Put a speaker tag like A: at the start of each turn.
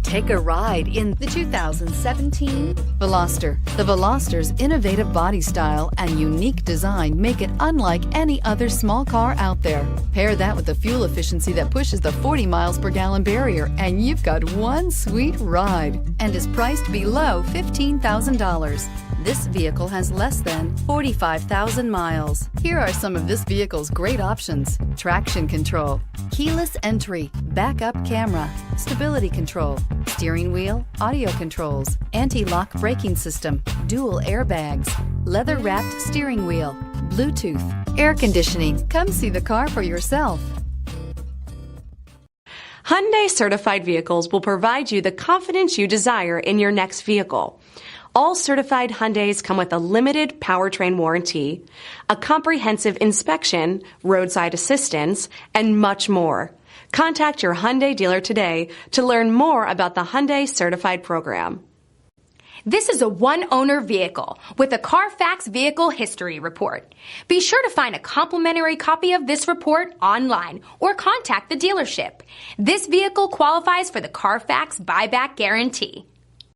A: Take a ride in the 2017 Veloster. The Veloster's innovative body style and unique design make it unlike any other small car out there. Pair that with the fuel efficiency that pushes the 40 miles per gallon barrier, and you've got one sweet ride, and is priced below $15,000. This vehicle has less than 45,000 miles. Here are some of this vehicle's great options: traction control, keyless entry, backup camera, stability control, steering wheel audio controls, anti-lock braking system, dual airbags, leather-wrapped steering wheel, Bluetooth, air conditioning. Come see the car for yourself.
B: Hyundai certified vehicles will provide you the confidence you desire in your next vehicle. All certified Hyundais come with a limited powertrain warranty, a comprehensive inspection, roadside assistance, and much more. Contact your Hyundai dealer today to learn more about the Hyundai Certified program.
C: This is a one-owner vehicle with a Carfax Vehicle History Report. Be sure to find a complimentary copy of this report online or contact the dealership. This vehicle qualifies for the Carfax Buyback Guarantee.